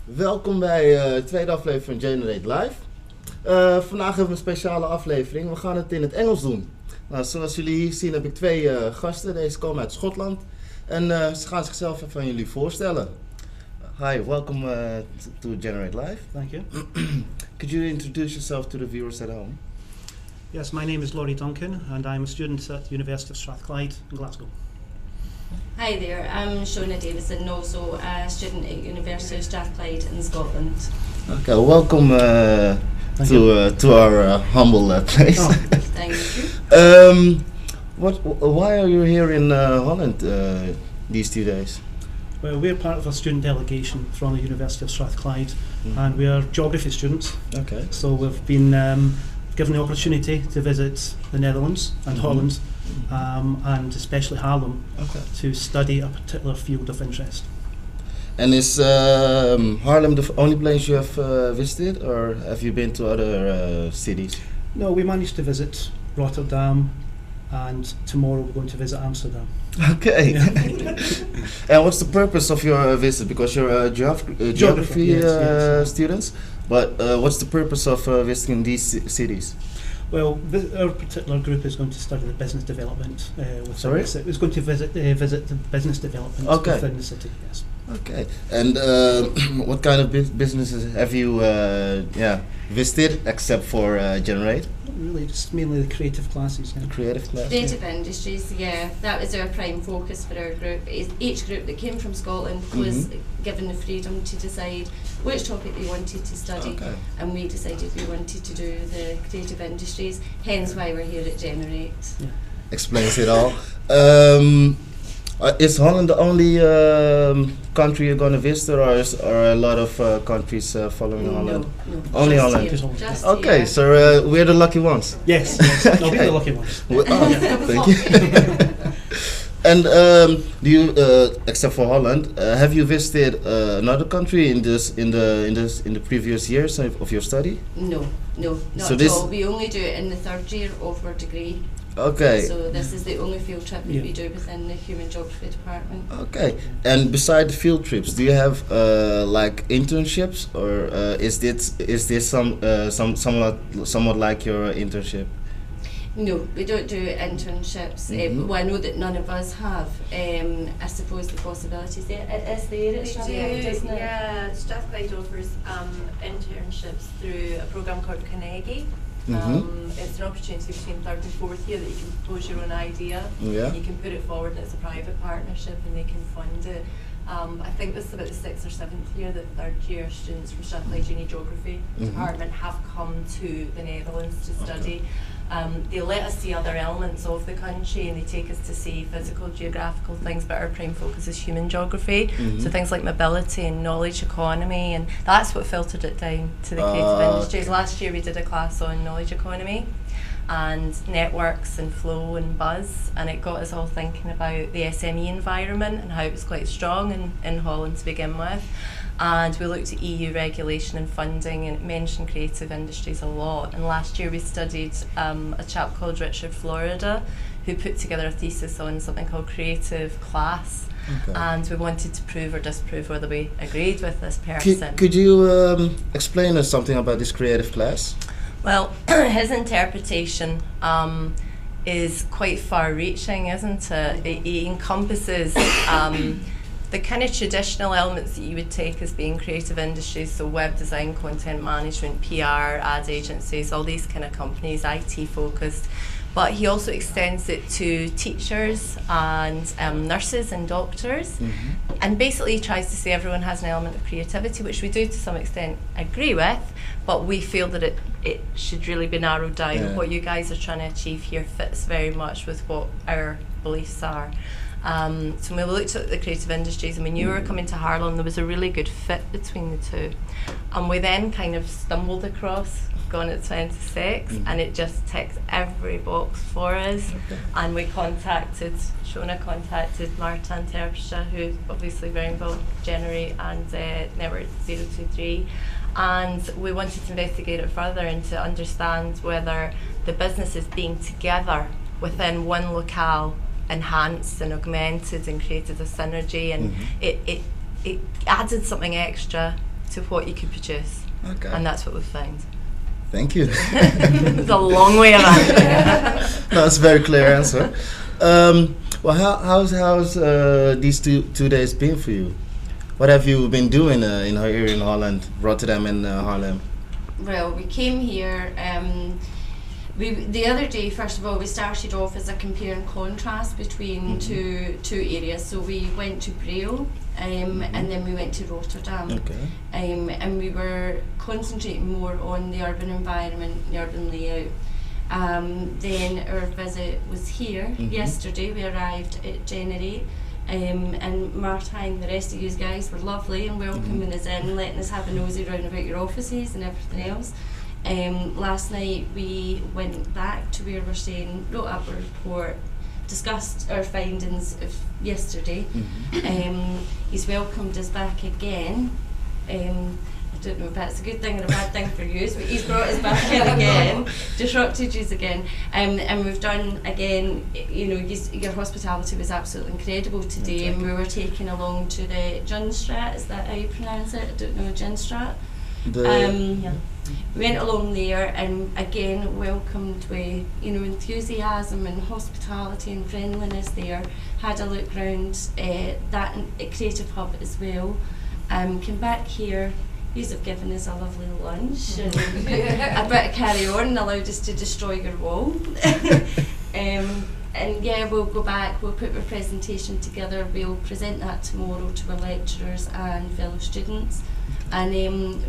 Welkom bij de tweede aflevering van GNR8 Live. Vandaag hebben we een speciale aflevering. We gaan het in het Engels doen. Nou, zoals jullie hier zien heb ik twee gasten. Deze komen uit Schotland. En ze gaan zichzelf even aan jullie voorstellen. Hi, welcome to GNR8 Live. Thank you. Could you introduce yourself to the viewers at home? Yes, my name is Laurie Duncan and I'm a student at the University of Strathclyde in Glasgow. Hi there, I'm Shona Davison, also a student at University of Strathclyde in Scotland. Okay, welcome to our humble place. Oh, thank you. Why are you here in Holland these 2 days? Well, we're part of a student delegation from the University of Strathclyde and we are geography students. Okay. So we've been given the opportunity to visit the Netherlands and Holland and especially Haarlem to study a particular field of interest. And is Haarlem the only place you have visited, or have you been to other cities? No, we managed to visit Rotterdam and tomorrow we're going to visit Amsterdam. Okay. And what's the purpose of your visit? Because you're geography yes. students, but what's the purpose of visiting these cities? Well, our particular group is going to study the business development within Sorry? the city. It's going to visit the business development within the city, yes. Okay. And what kind of businesses have you visited, except for GNR8? Really, just mainly the creative classes. Yeah. Creative class? Creative industries, yeah, that was our prime focus for our group. Each group that came from Scotland was given the freedom to decide which topic they wanted to study, and we decided we wanted to do the creative industries, hence why we're here at GNR8. Yeah. Explains it all. Is Holland the only country you're going to visit, or are a lot of countries following Holland? No, only just Holland. here, just Okay, here. so we're the lucky ones. Yes, no, we're the lucky ones. Thank you. And do you, except for Holland, have you visited another country in the previous years of your study? No, not So at this- all. We only do it in the third year of our degree. Okay. So this is the only field trip that we do within the Human Geography department. Okay. And beside the field trips, do you have like internships, or is this somewhat like your internship? No, we don't do internships. Well, I know that none of us have. I suppose the possibilities there. It is there at Strathclyde, isn't it? Yeah, Strathclyde offers internships through a programme called Carnegie. It's an opportunity between third and fourth year that you can propose your own idea. Yeah. You can put it forward, and it's a private partnership, and they can fund it. I think this is about the 6th or 7th year that third year students from Strathclyde Uni Geography department have come to the Netherlands to study. They let us see other elements of the country, and they take us to see physical, geographical things, but our prime focus is human geography. So things like mobility and knowledge economy, and that's what filtered it down to the creative industries. Last year we did a class on knowledge economy and networks and flow and buzz, and it got us all thinking about the SME environment and how it was quite strong in Holland to begin with. And we looked at EU regulation and funding, and it mentioned creative industries a lot. And last year we studied a chap called Richard Florida, who put together a thesis on something called creative class. And we wanted to prove or disprove whether we agreed with this person. Could you explain us something about this creative class? Well, his interpretation is quite far-reaching, isn't it? It encompasses the kind of traditional elements that you would take as being creative industries, so web design, content management, PR, ad agencies, all these kind of companies, IT focused. But he also extends it to teachers and nurses and doctors, and basically tries to say everyone has an element of creativity, which we do to some extent agree with, but we feel that it should really be narrowed down. Yeah. What you guys are trying to achieve here fits very much with what our beliefs are. So when we looked at the creative industries and we knew we were coming to Haarlem, there was a really good fit between the two. And we then kind of stumbled across Gone at 26, and it just ticks every box for us. And we Shona contacted Marta and Terpstra, who's obviously very involved with GNR8 and Network 023. And we wanted to investigate it further and to understand whether the businesses being together within one locale enhanced and augmented and created a synergy, and it added something extra to what you could produce. Okay. And that's what we've found. Thank you. It's a long way of answering. No, it's a very clear answer. Well, how's these two days been for you? What have you been doing here in Holland, Rotterdam and Haarlem? Well, we came here. The other day, first of all, we started off as a compare and contrast between two areas. So we went to Braille, and then we went to Rotterdam. Okay. And we were concentrating more on the urban environment, the urban layout. Then our visit was here yesterday. We arrived at GNR8. And Marta and the rest of you guys were lovely and welcoming us in, letting us have a nosy round about your offices and everything else. Last night we went back to where we're staying, wrote up a report, discussed our findings of yesterday. He's welcomed us back again. I don't know if that's a good thing or a bad thing for you, but he's brought us back in again, disrupted you again, and we've done again. You know, your hospitality was absolutely incredible today, and we were taken along to the Junstrat. Is that how you pronounce it? I don't know, Junstrat. Yeah. We went along there and again welcomed with enthusiasm and hospitality and friendliness there. Had a look round that Creative Hub as well. Came back here. Yous have given us a lovely lunch and a bit of carry on and allowed us to destroy your wall. And yeah, we'll go back, we'll put our presentation together, we'll present that tomorrow to our lecturers and fellow students, and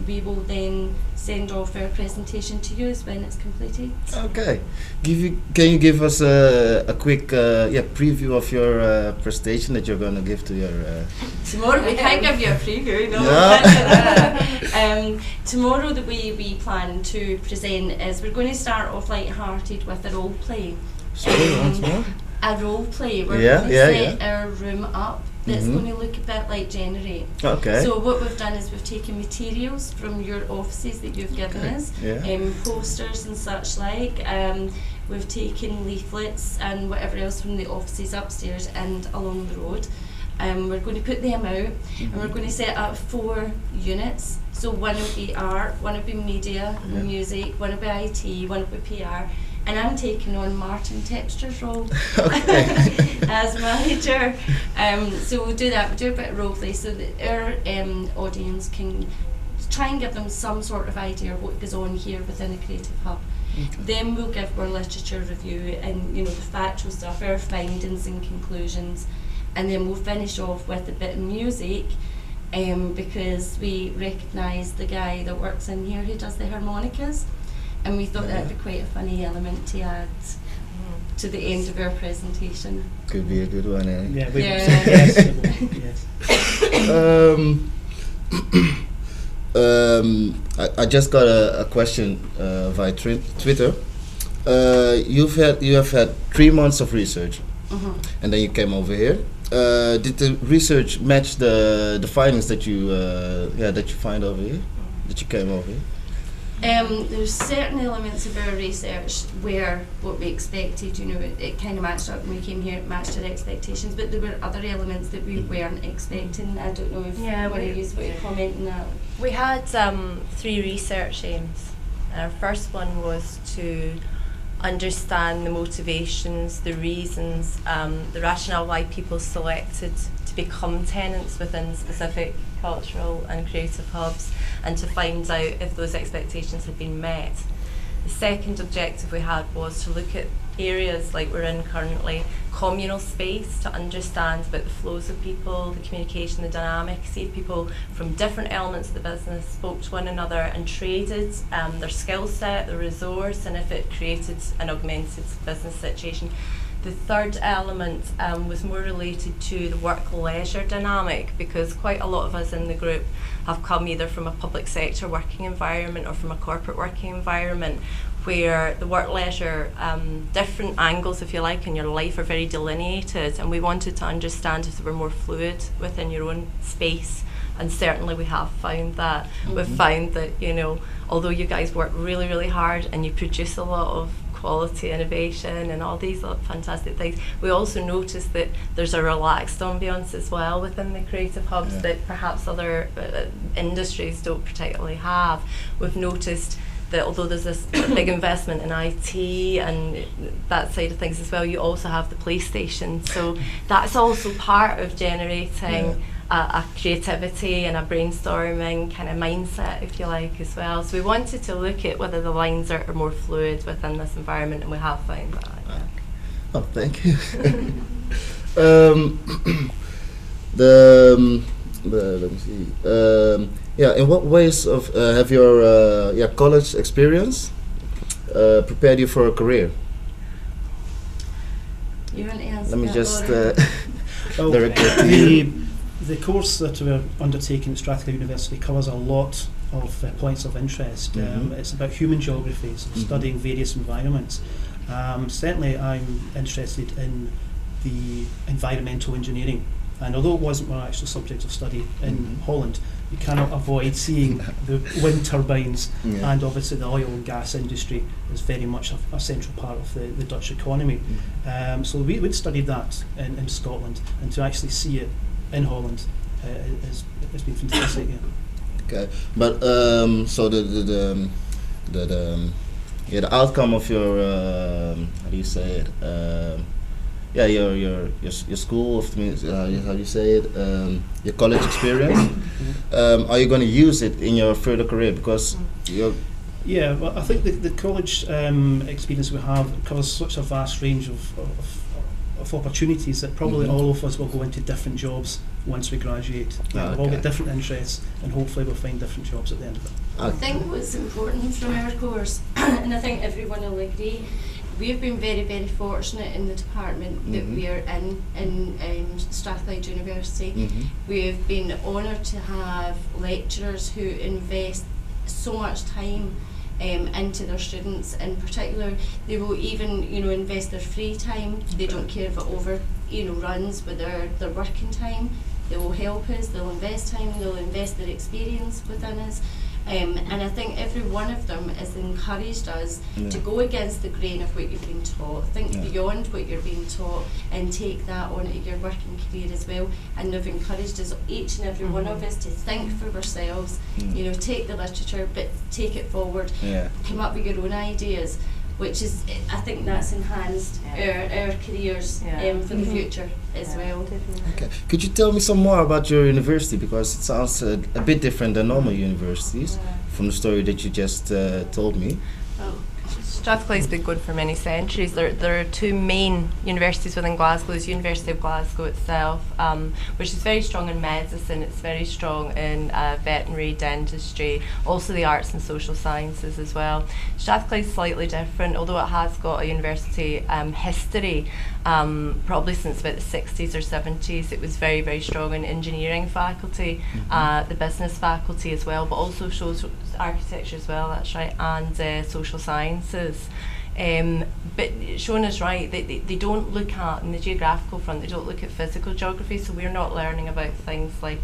we will then send off our presentation to you when it's completed. Okay. Can you give us a quick preview of your presentation that you're going to give to your... Tomorrow, we can't give you a preview, no. Tomorrow the way we plan to present is we're going to start off light-hearted with a role play. Once more? A role play. We're going to set our room up that's going to look a bit like GNR8. Okay. So what we've done is we've taken materials from your offices that you've given us, posters and such like. We've taken leaflets and whatever else from the offices upstairs and along the road. We're going to put them out and we're going to set up 4 units. So one will be art, one will be media, music, one will be IT, one will be PR. And I'm taking on Martin Texture's role as manager. So we'll do that, we'll do a bit of role play so that our audience can try and give them some sort of idea of what goes on here within a Creative Hub. Then we'll give our literature review and the factual stuff, our findings and conclusions. And then we'll finish off with a bit of music because we recognise the guy that works in here who does the harmonicas. And we thought that'd be quite a funny element to add to the end of our presentation. Could be a good one, eh? Yeah, we yes. I just got a question via Twitter. You have had 3 months of research, and then you came over here. Did the research match the findings that you find over here? That you came over here? There's certain elements of our research where what we expected, it kind of matched up when we came here, it matched our expectations, but there were other elements that we weren't expecting. I don't know if one of you want to comment on that. We had 3 research aims. Our first one was to understand the motivations, the reasons, the rationale why people selected to become tenants within specific cultural and creative hubs, and to find out if those expectations had been met. The second objective we had was to look at areas like we're in currently, communal space, to understand about the flows of people, the communication, the dynamic, see if people from different elements of the business spoke to one another and traded their skill set, their resource, and if it created an augmented business situation. The third element was more related to the work-leisure dynamic, because quite a lot of us in the group have come either from a public sector working environment or from a corporate working environment, where the work-leisure, different angles, if you like, in your life are very delineated, and we wanted to understand if they were more fluid within your own space. And certainly we have found that. We've found that, although you guys work really, really hard and you produce a lot of quality, innovation, and all these fantastic things. We also noticed that there's a relaxed ambience as well within the creative hubs that perhaps other industries don't particularly have. We've noticed that although there's this big investment in IT and that side of things as well, you also have the PlayStation. So that's also part of generating a creativity and a brainstorming kind of mindset, if you like, as well. So we wanted to look at whether the lines are more fluid within this environment, and we have found that. Oh, thank you. Let me see. In what ways of have your college experience prepared you for a career? You want to answer Let me that, just Laura? direct it to you. The course that we're undertaking at Strathclyde University covers a lot of points of interest. It's about human geography, so studying various environments. Certainly I'm interested in the environmental engineering, and although it wasn't my actual subject of study in Holland, you cannot avoid seeing the wind turbines, and obviously the oil and gas industry is very much a central part of the Dutch economy. So we'd studied that in Scotland, and to actually see it in Holland has been fantastic. Okay, but so the outcome of your how do you say it? Your school, how do you say it? Your college experience. Are you going to use it in your further career? Because you're well, I think the college experience we have covers such a vast range of opportunities that probably all of us will go into different jobs once we graduate. We've all got different interests, and hopefully we'll find different jobs at the end of it. I think what's important from our course, and I think everyone will agree, we've been very, very fortunate in the department that we're in Strathclyde University. We've been honoured to have lecturers who invest so much time into their students. In particular, they will even invest their free time. They don't care if it runs with their working time. They will help us, they'll invest time, they'll invest their experience within us. And I think every one of them has encouraged us to go against the grain of what you've been taught, think beyond what you're being taught, and take that on to your working career as well. And they've encouraged us, each and every one of us, to think for ourselves, take the literature, but take it forward, come up with your own ideas, which is, I think that's enhanced our careers for the future as well. Okay. Could you tell me some more about your university, because it sounds a bit different than normal universities from the story that you just told me? Strathclyde's been good for many centuries. There are two main universities within Glasgow. There's University of Glasgow itself, which is very strong in medicine. It's very strong in veterinary, dentistry, also the arts and social sciences as well. Strathclyde's slightly different, although it has got a university history, probably since about the 60s or 70s. It was very, very strong in engineering faculty, the business faculty as well, but also shows architecture as well, that's right, and social sciences. But Sean is right, they don't look at, in the geographical front, they don't look at physical geography, so we're not learning about things like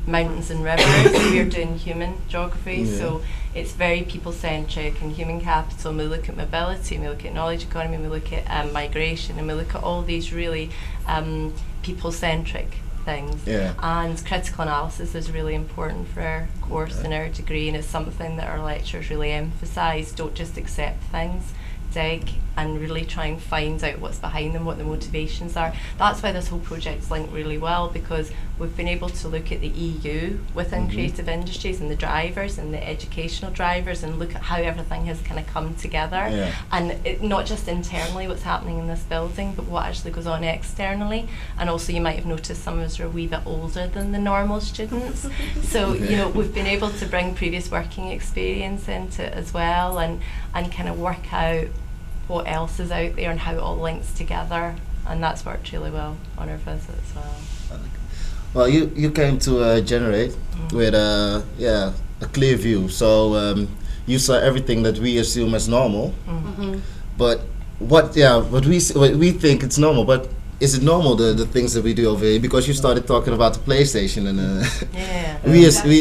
mountains and rivers. We're doing human geography, so it's very people-centric and human capital. And we look at mobility, and we look at knowledge economy, and we look at migration, and we look at all these really people-centric things. And critical analysis is really important for our course and our degree, and it's something that our lecturers really emphasise. Don't just accept things, dig and really try and find out what's behind them, what the motivations are. That's why this whole project's linked really well, because we've been able to look at the EU within creative industries and the drivers and the educational drivers, and look at how everything has kind of come together, and not just internally what's happening in this building, but what actually goes on externally. And also, you might have noticed some of us are a wee bit older than the normal students, so we've been able to bring previous working experience into it as well, and kind of work out what else is out there and how it all links together, and that's worked really well on our visit as well. Well, you came to GNR8 with a clear view, so you saw everything that we assume as normal, but what we think it's normal, but is it normal, the things that we do over here? Because you started talking about the PlayStation, and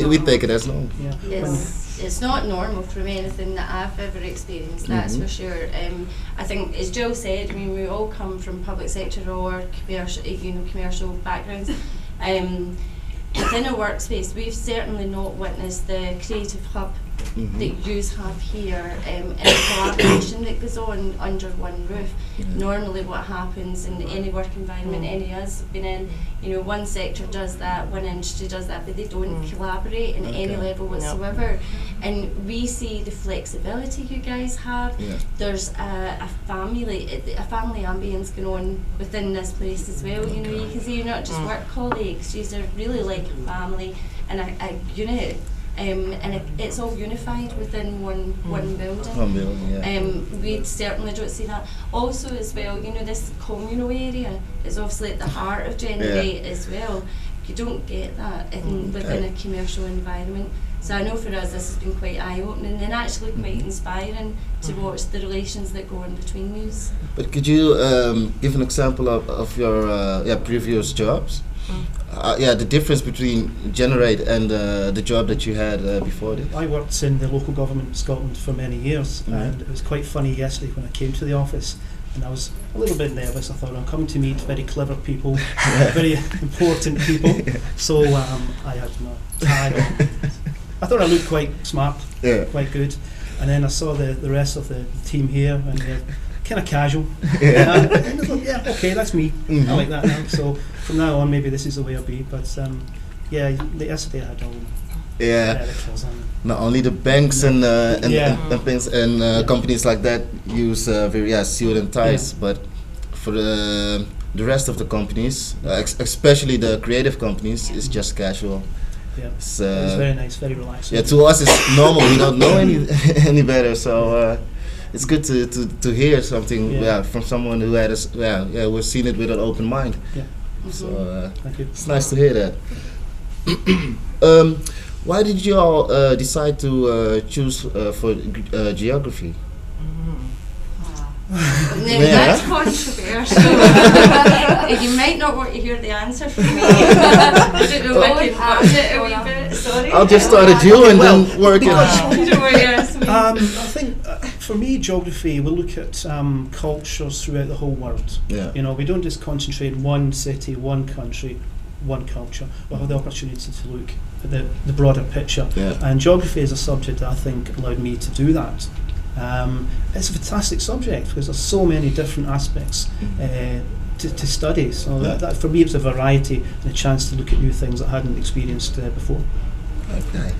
we take it as normal. Yes. it's not normal from anything that I've ever experienced, that's for sure. I think, as Jill said, I mean, we all come from public sector or commercial backgrounds. Within a workspace, we've certainly not witnessed the creative hub that you have here, and the collaboration that goes on under one roof. Normally what happens in any work environment any of us have been in, you know, one sector does that, one industry does that, but they don't collaborate in any level whatsoever. And we see the flexibility you guys have. There's a family ambience going on within this place as well. You know, you can see you're not just work colleagues, you're really like a family and a unit. And it's all unified within one building. We certainly don't see that. Also as well, you know, this communal area is obviously at the heart of GNR8 as well. You don't get that within a commercial environment. So I know for us this has been quite eye-opening and actually quite inspiring to watch the relations that go on between these. But could you give an example of your previous jobs? The difference between GNR8 and the job that you had before this. I worked in the local government in Scotland for many years, and it was quite funny yesterday when I came to the office, and I was a little bit nervous. I thought I'm coming to meet very clever people, very important people. So I had my tie on. I thought I looked quite smart, quite good, and then I saw the rest of the team here, and they're kind of casual. And I thought, okay, that's me. I like that now. So from now on, maybe this is the way I'll be. But yesterday I had all clothes on. Not only the banks and things and companies like that use very suit and ties, but for the rest of the companies, especially the creative companies, it's just casual. Yeah, it's very nice, very relaxing. Yeah, to us it's normal. We don't know any better, so it's good to hear something from someone who had we've seen it with an open mind. Yeah. So thank you. It's nice to hear that. Why did you all decide to choose for geography? That's controversial. You might not want to hear the answer from me. I don't know if I can watch it a wee bit. Sorry. I'll just start at you and then work it out. I think for me, geography, we look at cultures throughout the whole world. Yeah. You know, we don't just concentrate in one city, one country, one culture. We have the opportunity to look at the broader picture. Yeah. And geography is a subject that I think allowed me to do that. It's a fantastic subject because there's so many different aspects to study. So that for me, it was a variety and a chance to look at new things that I hadn't experienced before. Okay.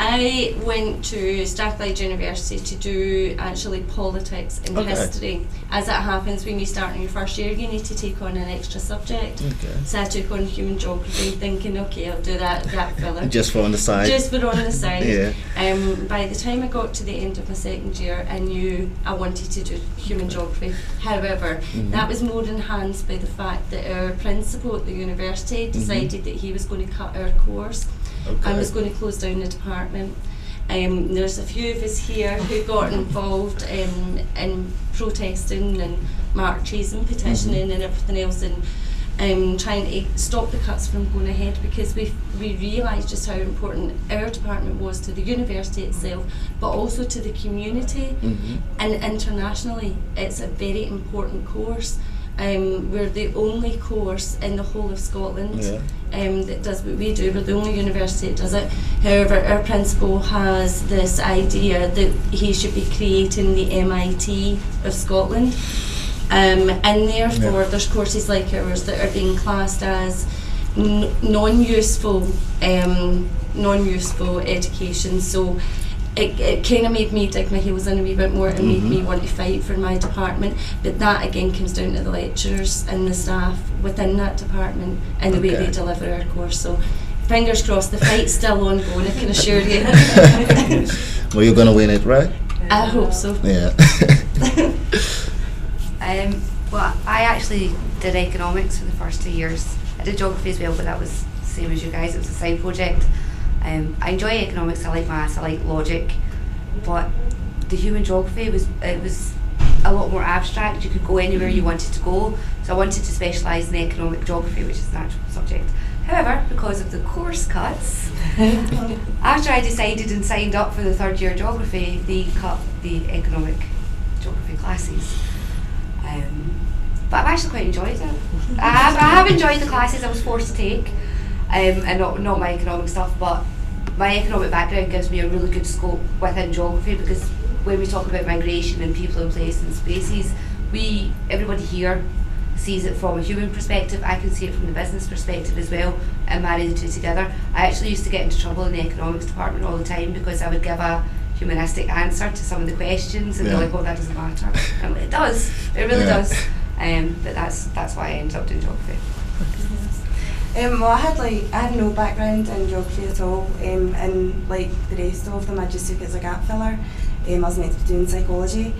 I went to Strathclyde University to do actually politics and history. As it happens, when you start in your first year, you need to take on an extra subject. So I took on human geography, thinking, okay, I'll do that gap filler. Just for on the side. Just for on the side. Yeah. By the time I got to the end of my second year, I knew I wanted to do human geography. However, that was more enhanced by the fact that our principal at the university decided that he was going to cut our course. I was going to close down the department. There's a few of us here who got involved in protesting and marches and petitioning and everything else, and trying to stop the cuts from going ahead, because we realised just how important our department was to the university itself, but also to the community, and internationally it's a very important course. We're the only course in the whole of Scotland that does what we do. We're the only university that does it. However, our principal has this idea that he should be creating the MIT of Scotland, and therefore there's courses like ours that are being classed as non-useful education. So it kind of made me dig my heels in a wee bit more and made me want to fight for my department. But that again comes down to the lecturers and the staff within that department and the way they deliver our course. So fingers crossed, the fight's still ongoing, I can assure you. Well, you're going to win it, right? I hope so. Yeah. Well, I actually did economics for the first 2 years. I did geography as well, but that was the same as you guys. It was a side project. I enjoy economics, I like maths, I like logic, but the human geography was a lot more abstract. You could go anywhere you wanted to go, so I wanted to specialise in economic geography, which is an actual subject. However, However, because of the course cuts, after I decided and signed up for the third year geography, they cut the economic geography classes. But I've actually quite enjoyed it. I have enjoyed the classes I was forced to take, and not my economic stuff, but my economic background gives me a really good scope within geography, because when we talk about migration and people in place and spaces, everybody here sees it from a human perspective. I can see it from the business perspective as well, and marry the two together. I actually used to get into trouble in the economics department all the time because I would give a humanistic answer to some of the questions, and they're like, "Oh, that doesn't matter." And it does. It really does. But that's why I ended up doing geography. Well, I had no background in geography at all, and like the rest of them, I just took it as a gap filler. I was meant to be doing psychology,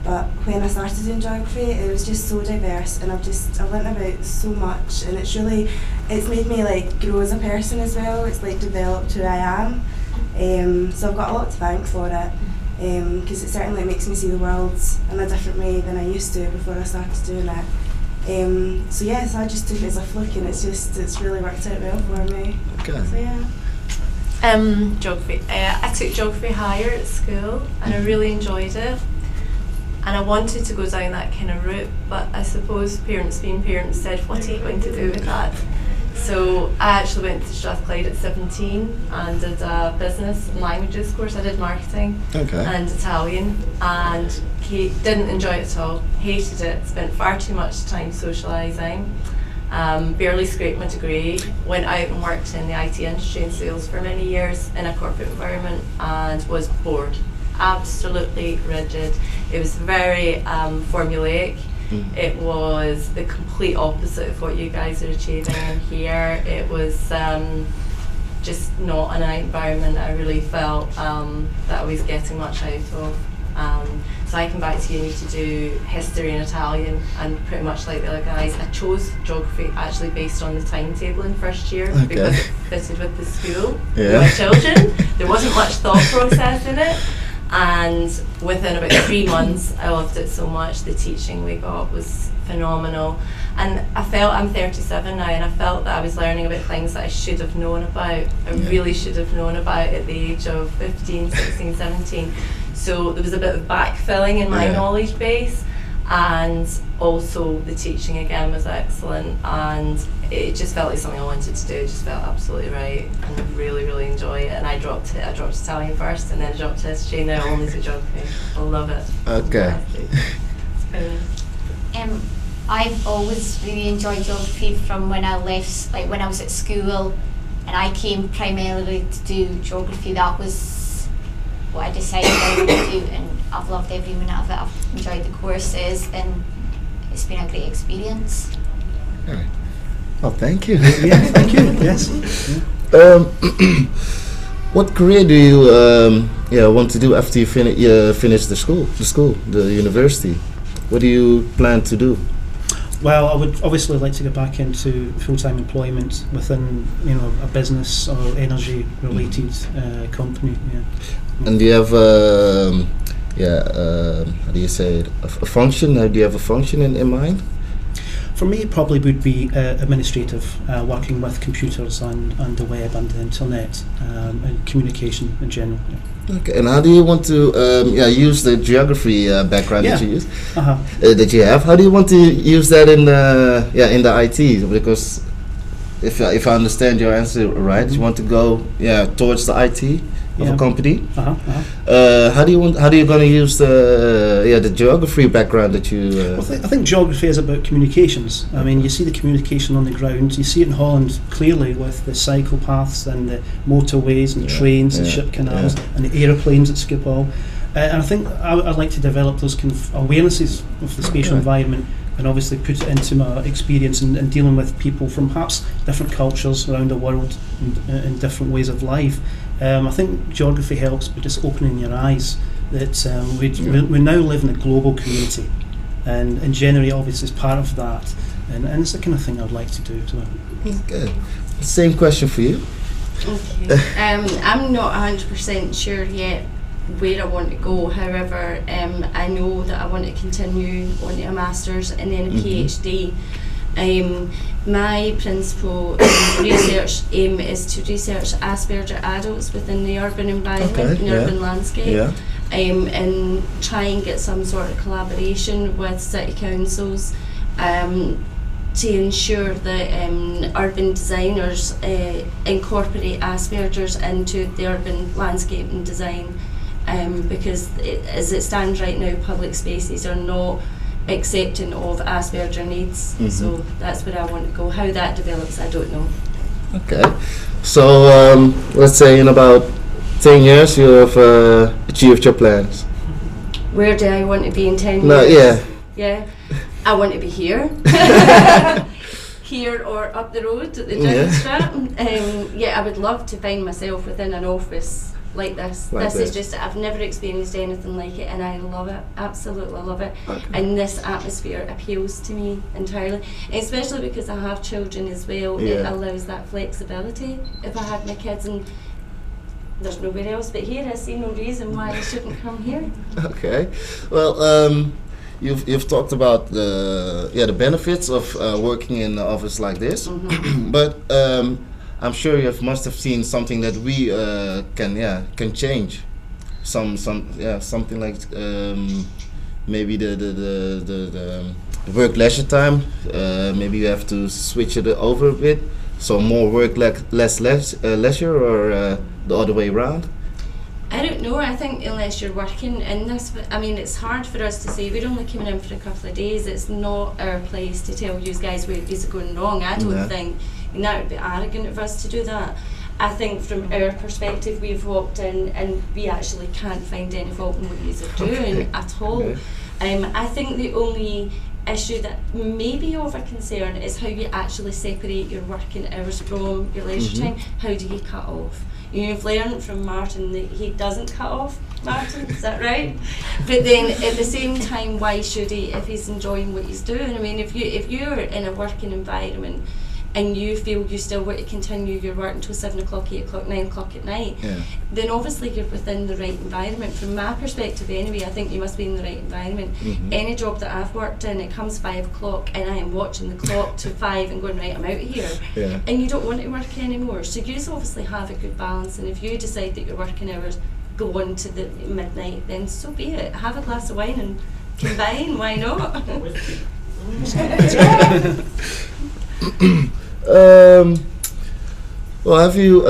but when I started doing geography, it was just so diverse, and I've learnt about so much, and it's made me like grow as a person as well. It's like developed who I am. So I've got a lot to thank for it, because it certainly makes me see the world in a different way than I used to before I started doing it. So I just took it as a fluke, and it's really worked out well for me. Okay. So yeah. Geography. I took geography higher at school, and I really enjoyed it. And I wanted to go down that kind of route, but I suppose parents being parents said, "What are you going to do with that?" So I actually went to Strathclyde at 17 and did a business and languages course. I did marketing and Italian, and didn't enjoy it at all. Hated it. Spent far too much time socialising. Barely scraped my degree. Went out and worked in the IT industry and sales for many years in a corporate environment, and was bored. Absolutely rigid. It was very formulaic. It was the complete opposite of what you guys are achieving in here. It was just not an environment I really felt that I was getting much out of. So I came back to uni to do history and Italian, and pretty much like the other guys, I chose geography actually based on the timetable in first year because it fitted with the school, with my children. There wasn't much thought process in it. And within about 3 months, I loved it so much. The teaching we got was phenomenal. And I felt, I'm 37 now, and I felt that I was learning about things that I should have known about. I really should have known about at the age of 15, 16, 17. So there was a bit of backfilling in my knowledge base. And also the teaching again was excellent, and it just felt like something I wanted to do. It just felt absolutely right, and I really, really enjoy it. And I dropped Italian first, and then I dropped history, and now I only do geography. I love it. Okay. I've always really enjoyed geography from when I left, like when I was at school, and I came primarily to do geography. That was what I decided I would do, and I've loved every minute of it. I've enjoyed the courses, and it's been a great experience. All right. Oh, thank you. Yeah, thank you. Yes. What career do you want to do after you finish the university? What do you plan to do? Well, I would obviously like to get back into full-time employment within, a business or energy-related company. Yeah. And do you have how do you say it? A function? Do you have a function in mind? For me, it probably would be administrative, working with computers and the web and the internet, and communication in general. Yeah. Okay, and how do you want to use the geography background that you use, that you have? How do you want to use that in the IT? Because if I understand your answer right, you want to go towards the IT of a company. How do you going to use the geography background that you? I think geography is about communications. I mean, you see the communication on the ground. You see it in Holland clearly with the cycle paths and the motorways and trains and ship canals and the aeroplanes at Schiphol. And I think I'd like to develop those kind of awarenesses of the spatial environment, and obviously put it into my experience in dealing with people from perhaps different cultures around the world and different ways of life. I think geography helps by just opening your eyes that we now live in a global community, and generally obviously is part of that, and it's the kind of thing I'd like to do. Okay. Same question for you. Okay. I'm not 100% sure yet where I want to go. However, I know that I want to continue on to a master's and then a PhD. My principal research aim is to research Asperger adults within the urban environment, urban landscape, and try and get some sort of collaboration with city councils to ensure that urban designers incorporate Asperger's into the urban landscape and design, because as it stands right now, public spaces are not accepting of Asperger needs. So that's where I want to go. How that develops, I don't know. Okay, so let's say in about 10 years you have achieved your plans. Where do I want to be in 10 No, years? Yeah, I want to be here. Here or up the road at the Strat. Yeah, I would love to find myself within an office like this. This is just, I've never experienced anything like it, and I love it, absolutely love it. And this atmosphere appeals to me entirely, especially because I have children as well. It allows that flexibility. If I had my kids and there's nowhere else but here, I see no reason why I shouldn't come here. Okay, well, you've talked about the benefits of working in an office like this, but I'm sure you must have seen something that we can change, something like maybe the work leisure time. Maybe you have to switch it over a bit, so more work, less leisure, or the other way around. I don't know. I think unless you're working in this, I mean, it's hard for us to say. We're only coming in for a couple of days. It's not our place to tell you guys where these are going wrong. I don't think, and that would be arrogant of us to do that. I think from our perspective, we've walked in and we actually can't find any fault in what you're doing at all. I think the only issue that may be of a concern is how you actually separate your working hours from your leisure time. How do you cut off? You've learned from Martin that he doesn't cut off. Martin, is that right? But then at the same time, why should he if he's enjoying what he's doing? I mean, if you're in a working environment and you feel you still want to continue your work until 7 o'clock, 8 o'clock, 9 o'clock at night, then obviously you're within the right environment. From my perspective anyway, I think you must be in the right environment. Any job that I've worked in, it comes 5 o'clock and I am watching the clock to 5 and going, right, I'm out of here. And you don't want to work anymore. So you obviously have a good balance, and if you decide that your working hours go on to the midnight, then so be it. Have a glass of wine and combine, why not? Well, have you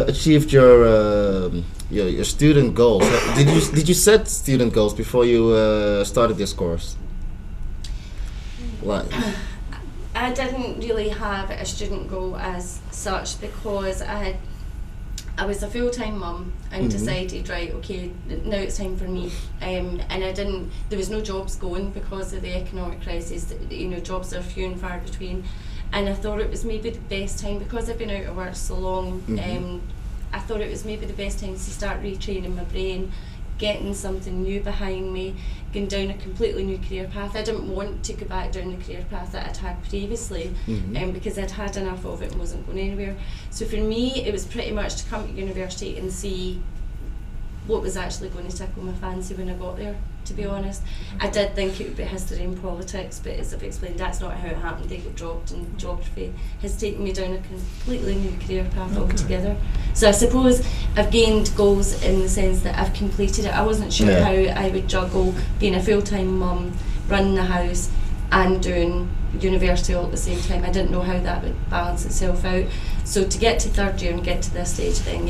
achieved your student goals? Did you set student goals before you started this course? Like, I didn't really have a student goal as such, because I was a full-time mum and decided, right, okay, now it's time for me. And there was no jobs going because of the economic crisis. You know, jobs are few and far between. And I thought it was maybe the best time, because I've been out of work so long, I thought it was maybe the best time to start retraining my brain, getting something new behind me, going down a completely new career path. I didn't want to go back down the career path that I'd had previously, because I'd had enough of it and wasn't going anywhere. So for me, it was pretty much to come to university and see what was actually going to tickle my fancy when I got there, to be honest. I did think it would be history and politics, but as I've explained, that's not how it happened. They got dropped, and geography has taken me down a completely new career path altogether. So I suppose I've gained goals in the sense that I've completed it. I wasn't sure how I would juggle being a full-time mum, running the house, and doing university all at the same time. I didn't know how that would balance itself out. So to get to third year and get to this stage, then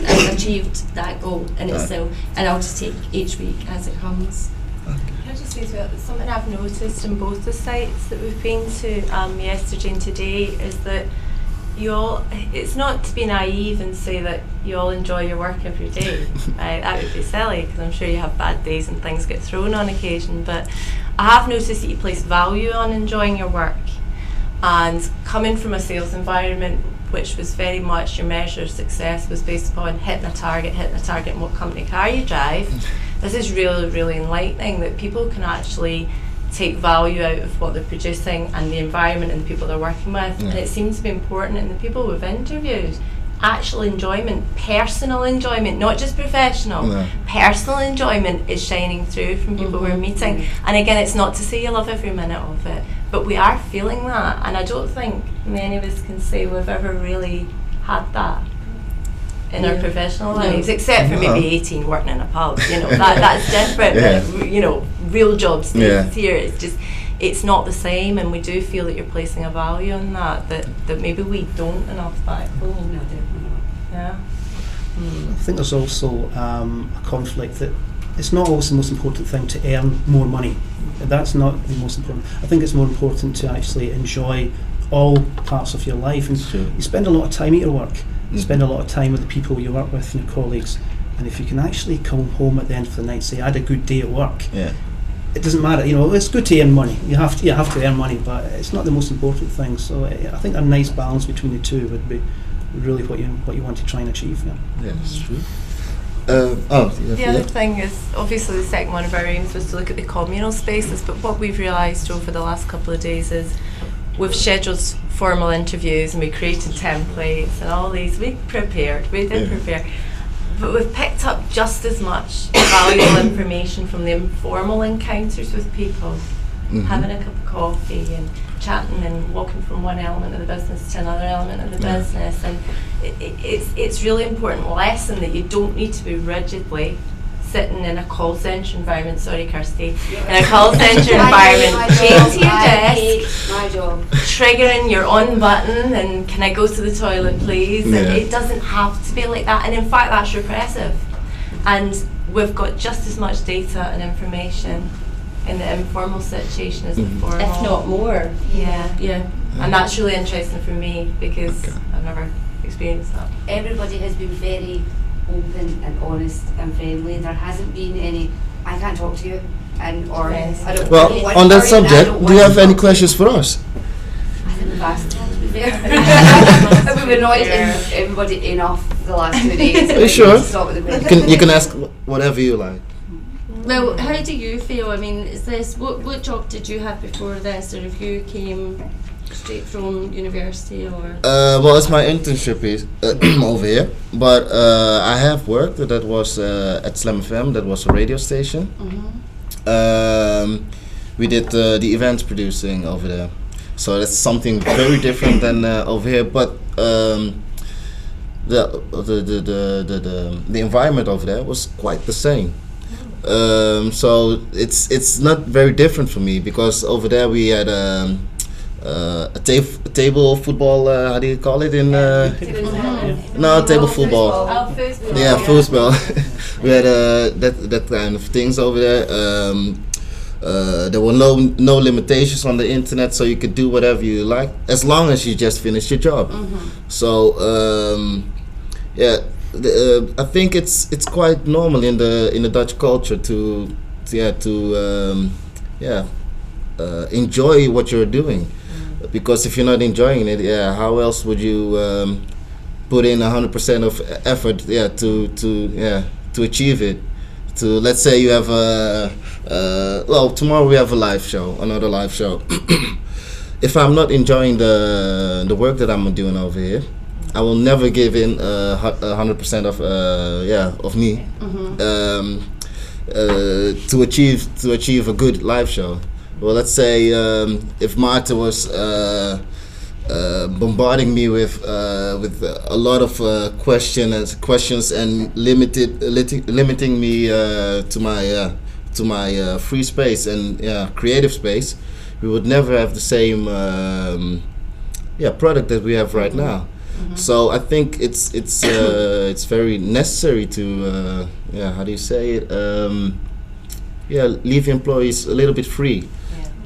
I've achieved that goal in itself, and I'll just take each week as it comes. Can I just say to that, something I've noticed in both the sites that we've been to yesterday and today is that it's not to be naive and say that you all enjoy your work every day. That would be silly, because I'm sure you have bad days and things get thrown on occasion, but I have noticed that you place value on enjoying your work. And coming from a sales environment, which was very much your measure of success was based upon hitting a target and what company car you drive, this is really, really enlightening that people can actually take value out of what they're producing and the environment and the people they're working with. And it seems to be important, and the people we've interviewed actual enjoyment, personal enjoyment, not just professional, personal enjoyment is shining through from people we're meeting. And again, it's not to say you love every minute of it, but we are feeling that, and I don't think many of us can say we've ever really had that in our professional lives, except for maybe 18 working in a pub, you know, that's different, but, you know, real jobs here, it's just, it's not the same, and we do feel that you're placing a value on that maybe we don't enough back home. Yeah. I think there's also a conflict that it's not always the most important thing to earn more money. That's not the most important. I think it's more important to actually enjoy all parts of your life, and you spend a lot of time at your work. You spend a lot of time with the people you work with and your colleagues, and if you can actually come home at the end of the night, say I had a good day at work, it doesn't matter, you know, it's good to earn money, you have to earn money, but it's not the most important thing. So I think a nice balance between the two would be really what you want to try and achieve. Yeah, that's true. The other thing is, obviously the second one of our aims was to look at the communal spaces, but what we've realised over the last couple of days is we've scheduled formal interviews and we created templates and all these. We did prepare, but we've picked up just as much valuable information from the informal encounters with people, having a cup of coffee and chatting and walking from one element of the business to another element of the business, and it's really important lesson that you don't need to be rigidly sitting in a call centre environment, sorry Kirsty, in a call centre environment, chained to your desk, my job, triggering your on button and can I go to the toilet please, and it doesn't have to be like that, and in fact that's repressive, and we've got just as much data and information in the informal situation as the formal. If not more. Yeah. And that's really interesting for me because I've never experienced that. Everybody has been very open and honest and friendly. There hasn't been any, I can't talk to you, and or I don't. Well, on that subject, do you have any questions for us? I think we've asked them, to be fair. We've annoyed everybody enough the last 2 days. Are you sure? You can ask whatever you like. Well, how do you feel? I mean, is this what job did you have before this, or if you came straight from university, or? Well, it's my internship is over here, but I have worked. That was at Slam FM. That was a radio station. We did the events producing over there, so that's something very different than over here. But the environment over there was quite the same. So it's not very different for me, because over there we had a table football. How do you call it in? No, table football. Foosball. Yeah, foosball. We had that kind of things over there. There were no limitations on the internet, so you could do whatever you like as long as you just finish your job. So I think it's quite normal in the Dutch culture to enjoy what you're doing, because if you're not enjoying it, how else would you put in 100% of effort to achieve it? To, let's say you have tomorrow we have another live show. If I'm not enjoying the work that I'm doing over here, I will never give in 100% of me to achieve a good live show. Well, let's say if Marta was bombarding me with a lot of questions and limiting me to my free space and creative space, we would never have the same product that we have right now. So I think it's very necessary to how do you say it? Leave employees a little bit free,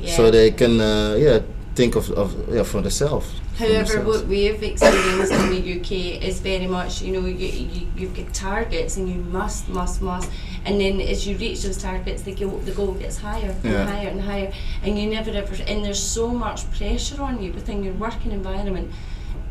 so they can think of for themselves. However, what we have experienced in the UK is very much, you've got targets and you must, and then as you reach those targets, the goal gets higher and higher and higher, and you never ever, and there's so much pressure on you within your working environment.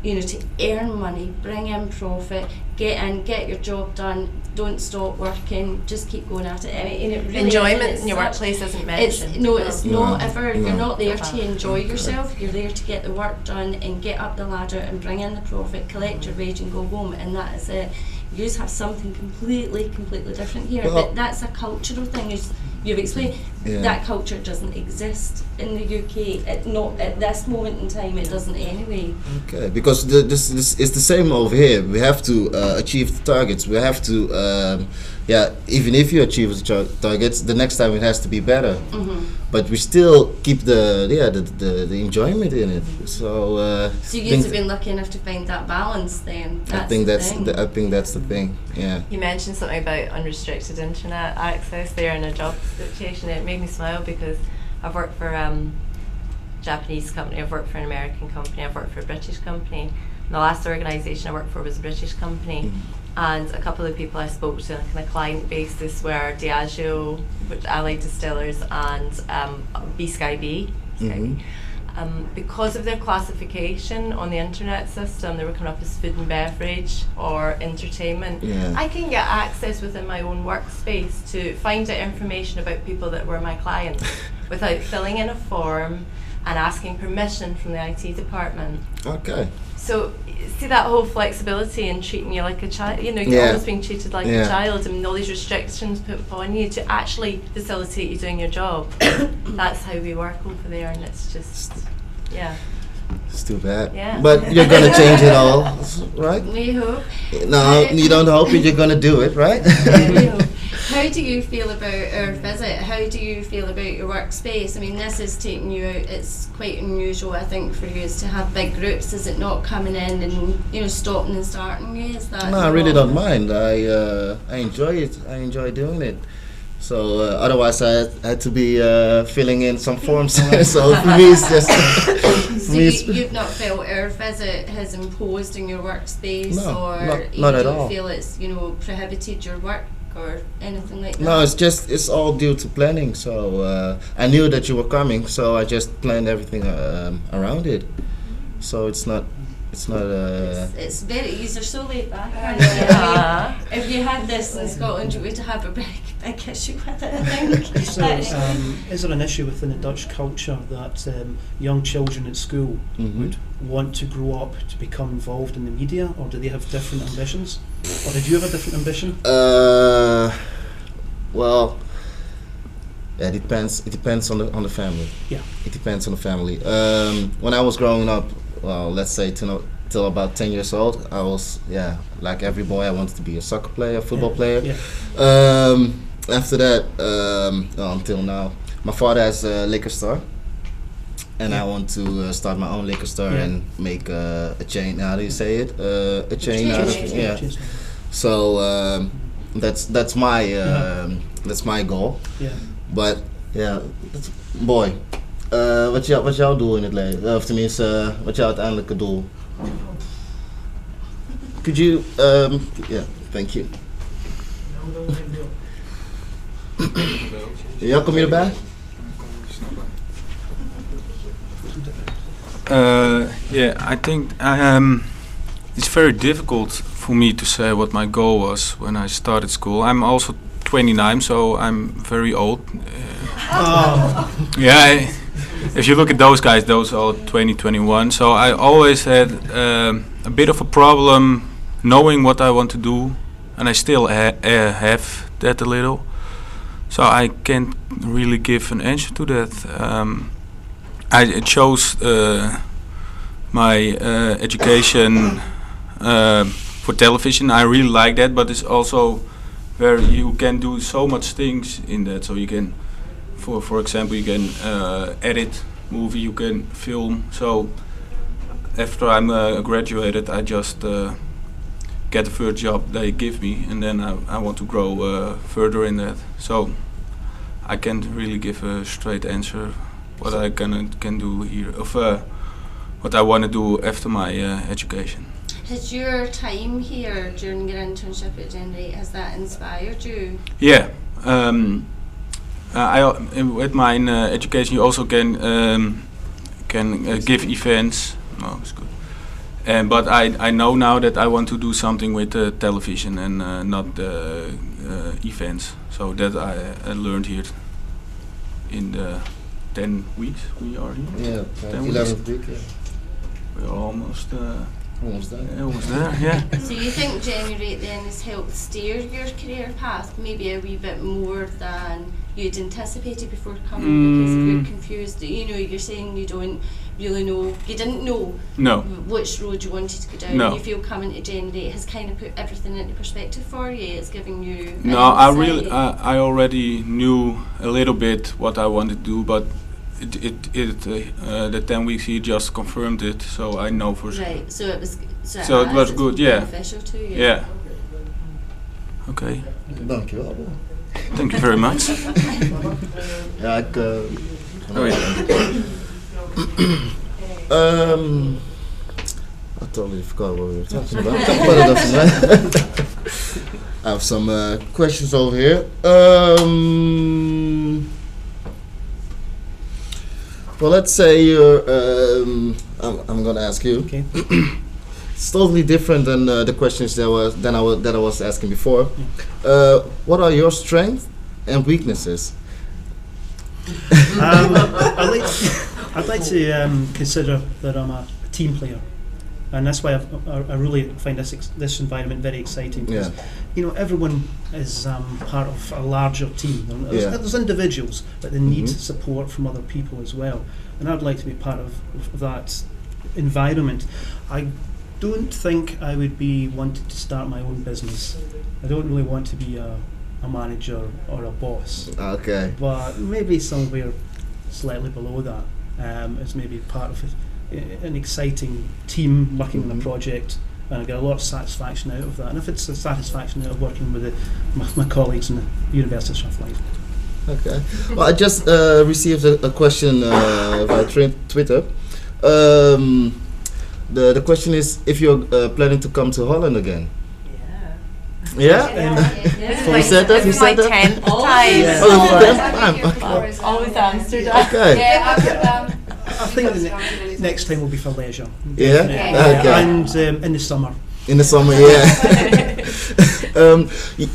to earn money, bring in profit, get your job done, don't stop working, just keep going at it. I mean, it really enjoyment in your workplace isn't mentioned. It's not ever. You're not there to enjoy yourself. You're there to get the work done and get up the ladder and bring in the profit, collect your wage and go home, and that is it. You just have something completely different here. But that's a cultural thing, as you've explained. That culture doesn't exist in the UK. Not at this moment in time. It doesn't anyway. Okay, because this it's the same over here. We have to achieve the targets. We have to, even if you achieve the targets, the next time it has to be better. Mm-hmm. But we still keep the enjoyment in it. So so you have been lucky enough to find that balance. Then I think that's the thing. Yeah. You mentioned something about unrestricted internet access there in a job situation. It made me smile because I've worked for a Japanese company, I've worked for an American company, I've worked for a British company. And the last organisation I worked for was a British company. And a couple of people I spoke to on a kind of client basis were Diageo, which Allied Distillers, and B-Sky B. Because of their classification on the internet system, they were coming up as food and beverage or entertainment. I can get access within my own workspace to find out information about people that were my clients without filling in a form and asking permission from the IT department. Okay. So see that whole flexibility and treating you like a child, you're almost being treated like a child, and all these restrictions put upon you to actually facilitate you doing your job. That's how we work over there, and it's just, it's too bad. Yeah. But you're gonna change it all, right? We hope. No, you don't hope it, you're gonna do it, right? We hope. How do you feel about our visit? How do you feel about your workspace? I mean, this is taking you out. It's quite unusual, I think, for you is to have big groups. Is it not coming in and stopping and starting you? Is that? No, I really don't mind. I enjoy it. I enjoy doing it. So otherwise, I had to be filling in some forms. So for me, it's just. So you've not felt our visit has imposed in your workspace, or not at you don't all. feel it's prohibited your work or anything like that? No, it's all due to planning. So I knew that you were coming, so I just planned everything around it. So it's not. It's very easy. You're so laid back. I mean, if you had this in Scotland, you would have a big issue with it, I think. So, is there an issue within the Dutch culture that young children at school would want to grow up to become involved in the media, or do they have different ambitions? Or did you have a different ambition? Well, it depends. It depends on the family. Yeah. It depends on the family. When I was growing up, well, let's say till about 10 years old, I was like every boy. I wanted to be a soccer player, football player. Yeah. After that, until now, my father has a liquor store, and I want to start my own liquor store and make a chain. How do you say it? A chain out of it. So that's my goal. Yeah. But boy, wat jouw doel in het leven? Of tenminste, wat jouw uiteindelijke doel? Could you? Thank you. Ja, kom je erbij? I think it's very difficult for me to say what my goal was when I started school. I'm also 29, so I'm very old. If you look at those guys, those are 20, 21. So I always had a bit of a problem knowing what I want to do, and I still have that a little. So I can't really give an answer to that. I chose my education for television. I really like that, but it's also where you can do so much things in that. So you can, for example, you can edit movie, you can film. So after I'm graduated, I just get the first job they give me, and then I want to grow further in that. So I can't really give a straight answer what I can do here, of what I want to do after my education. Has your time here during your internship at GNR8, has that inspired you? Yeah. With my education, you also can give events. No, it's good. But I know now that I want to do something with television and not events. So that I learned here in the 10 weeks we are here. Yeah, 10 11th week. Yeah. We're almost there. Almost done. Almost there, yeah. So you think GNR8 then has helped steer your career path maybe a wee bit more than you'd anticipated before coming because you're confused? You know, you're saying you don't really know, you didn't know which road you wanted to go down. No. You feel coming to GNR8 has kind of put everything into perspective for you. It's giving you an No, I insight. really, I already knew a little bit what I wanted to do, but the 10 weeks here just confirmed it, so I know for sure. Right, so it was So it was good, yeah. beneficial to you. Yeah. Okay. Dankjewel. Thank you very much. Ja, ik... Oh, yeah. I totally forgot what we were talking about. But it doesn't matter. I have some questions over here. Well, let's say you're. I'm gonna ask you. Okay. It's totally different than the questions that I was asking before. What are your strengths and weaknesses? I'd like to consider that I'm a team player, and that's why I really find this environment very exciting. Because, you know, everyone is part of a larger team. There's individuals, but they need support from other people as well. And I'd like to be part of that environment. I don't think I would be wanting to start my own business. I don't really want to be a manager or a boss. Okay. But maybe somewhere slightly below that. As maybe part of an exciting team working on a project, and I get a lot of satisfaction out of that. And if it's a satisfaction out of working with my colleagues in the University of Strathclyde. Okay. Well, I just received a question via Twitter. The question is if you're planning to come to Holland again. Yeah? Who said that? Who said that? 10th time. Oh, 10th time. Always Amsterdam. Okay. I think the next time will be for leisure. Yeah? Okay. And in the summer. In the summer, yeah.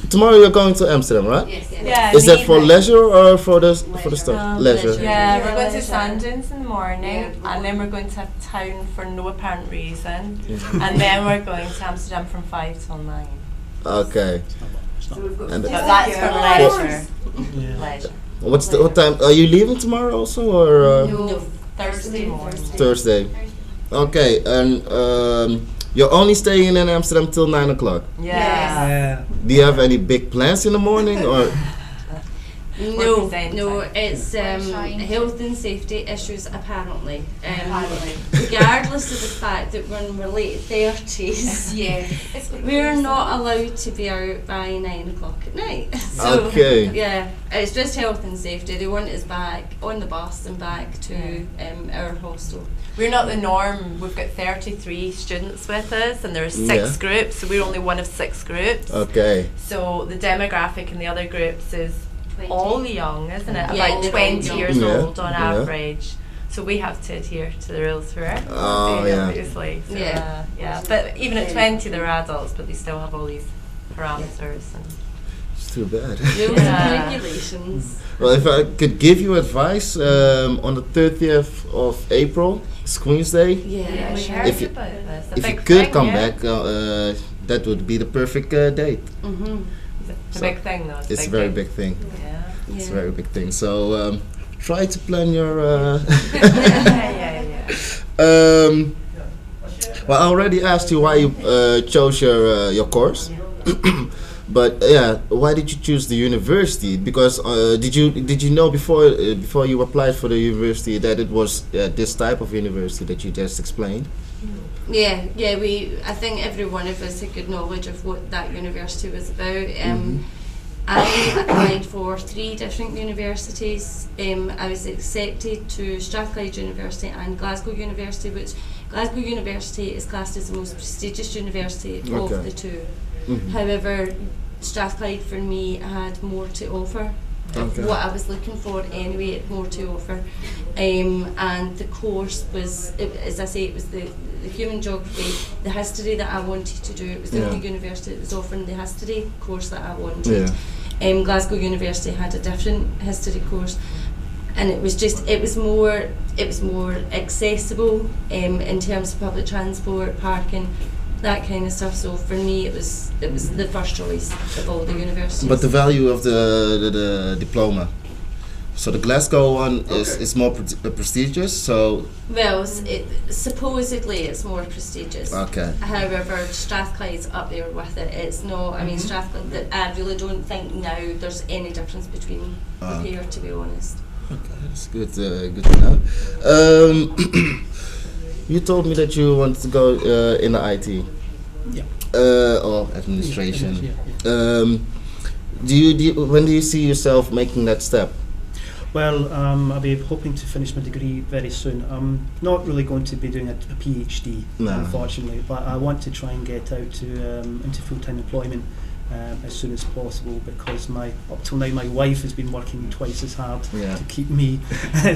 Tomorrow you're going to Amsterdam, right? Yes, yes. Yeah, Is that for leisure or for the Leisure. start? Leisure. Yeah, we're going to Sandins in the morning, and then we're going to town for no apparent reason, and then we're going to Amsterdam from 5 till 9. Okay. And But that's for leisure. Yeah. Leisure. what time are you leaving tomorrow also or No, Thursday morning. Thursday? Okay, and you're only staying in Amsterdam till 9 o'clock. Yeah. Do you have any big plans in the morning or? No, it's health and safety issues apparently. Regardless of the fact that we're in our late 30s, we're not allowed to be out by 9 o'clock at night. So, Okay. yeah, it's just health and safety. They want us back on the bus and back to our hostel. We're not the norm. We've got 33 students with us, and there are 6 groups, so we're only one of 6 groups. Okay. So the demographic in the other groups is 20. all young, isn't it? Yeah, About they're 20 all years young. old on Yeah. average. So we have to adhere to the rules for it. Oh, yeah. Obviously. So, Yeah. yeah. But even at 20, they're adults, but they still have all these parameters. And It's too bad. Rules Yeah. and regulations. Well, if I could give you advice, on the 30th of April, it's Queen's Day. Yeah, we heard If you- about this. A If you big could thing, come yeah. back, that would be the perfect date. It's a So, big thing, though. It's a very big thing. Yeah. It's a very big thing. So try to plan your. Well, I already asked you why you chose your course, but yeah, why did you choose the university? Because did you know before you applied for the university that it was this type of university that you just explained? Yeah. I think every one of us had good knowledge of what that university was about. I applied for 3 different universities. I was accepted to Strathclyde University and Glasgow University, which Glasgow University is classed as the most prestigious university of the 2. However, Strathclyde for me had more to offer. What I was looking for anyway, it had more to offer. And the course was, as I say, it was the human geography, the history that I wanted to do. It was the only university that was offering the history course that I wanted. Glasgow University had a different history course, and it was more accessible in terms of public transport, parking, that kind of stuff. So for me, it was the first choice of all the universities. But the value of the diploma. So the Glasgow one is more prestigious. So supposedly it's more prestigious. Okay. However, Strathclyde's up there with it. It's not. I mean, Strathclyde. I really don't think now there's any difference between the pair, to be honest. Okay, that's good. Good to know. You told me that you wanted to go in the IT. Yeah. Or administration. Yeah. When do you see yourself making that step? Well, I'll be hoping to finish my degree very soon. I'm not really going to be doing a PhD, unfortunately, but I want to try and get out to into full-time employment as soon as possible, because up till now my wife has been working twice as hard to keep me,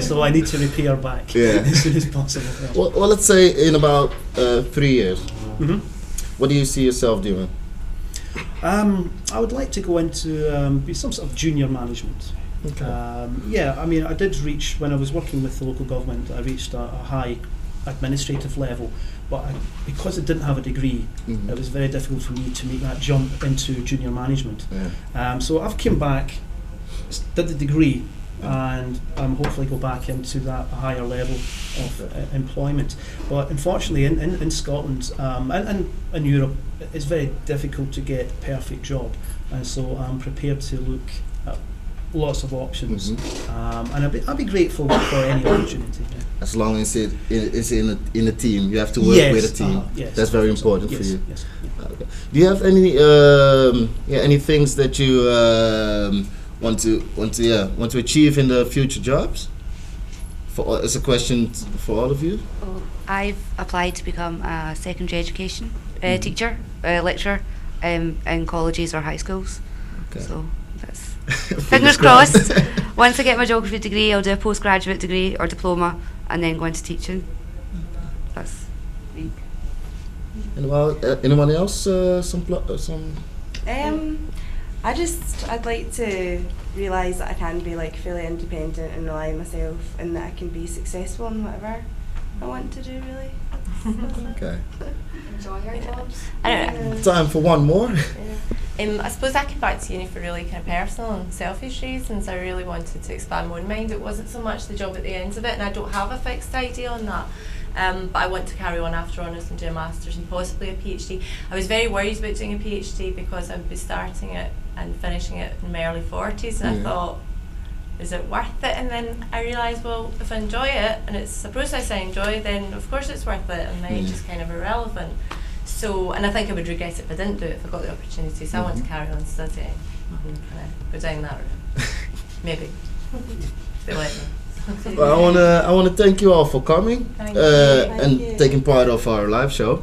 so I need to repay her back as soon as possible. Well, let's say in about 3 years. What do you see yourself doing? I would like to go into be some sort of junior management. Okay. I mean, I did reach, when I was working with the local government, I reached a high administrative level, but because I didn't have a degree, it was very difficult for me to make that jump into junior management. So I've come back, did the degree, and hopefully go back into that higher level of employment. But unfortunately in Scotland and in Europe, it's very difficult to get a perfect job, and so I'm prepared to look at lots of options, and I'd be grateful for any opportunity. As long as it's in a team, you have to work with a team. That's very important for you. Yes. Okay. Do you have any things that you want to achieve in the future jobs? It's a question for all of you. Well, I've applied to become a secondary education teacher, lecturer in colleges or high schools. Okay. So that's fingers crossed. Once I get my geography degree, I'll do a postgraduate degree or diploma, and then go into teaching. That's me. Anyone else? I'd like to realise that I can be like fully independent and rely on myself, and that I can be successful in whatever I want to do, really. Okay. Enjoy your jobs. I don't know. Time for one more. I suppose I came back to uni for really kind of personal and selfish reasons. I really wanted to expand my own mind. It wasn't so much the job at the end of it, and I don't have a fixed idea on that. But I want to carry on after honours and do a master's and possibly a PhD. I was very worried about doing a PhD because I'd be starting it and finishing it in my early 40s, and I thought, is it worth it? And then I realised, well, if I enjoy it and it's a process I enjoy, then of course it's worth it, and my age is kind of irrelevant. So, and I think I would regret it if I didn't do it, if I got the opportunity. So I want to carry on studying and kind of go down that route. Maybe. If they let me. Well, I wanna thank you all for coming and taking part of our live show.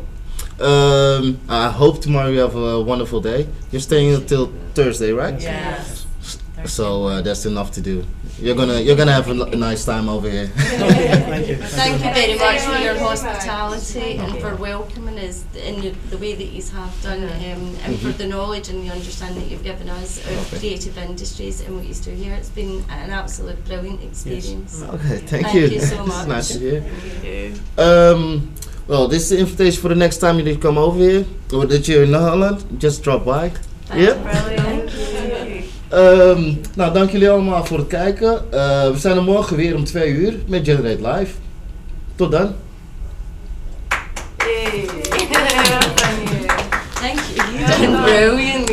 I hope tomorrow you have a wonderful day. You're staying until Thursday, right? Yes. So that's enough to do. You're gonna have a nice time over here. Thank you. Thank you very much for your hospitality and for welcoming us in the way that you have done, and for the knowledge and the understanding that you've given us of creative industries and what you do here. It's been an absolute brilliant experience. Yes. Okay, thank you so much. It's nice to hear. Thank you. Well, this is the invitation for the next time you need to come over here, or that you're in Holland. Just drop by. Brilliant. Nou, dank jullie allemaal voor het kijken. We zijn er morgen weer om 2 uur met GNR8 Live. Tot dan. Thank you. You've done brilliant.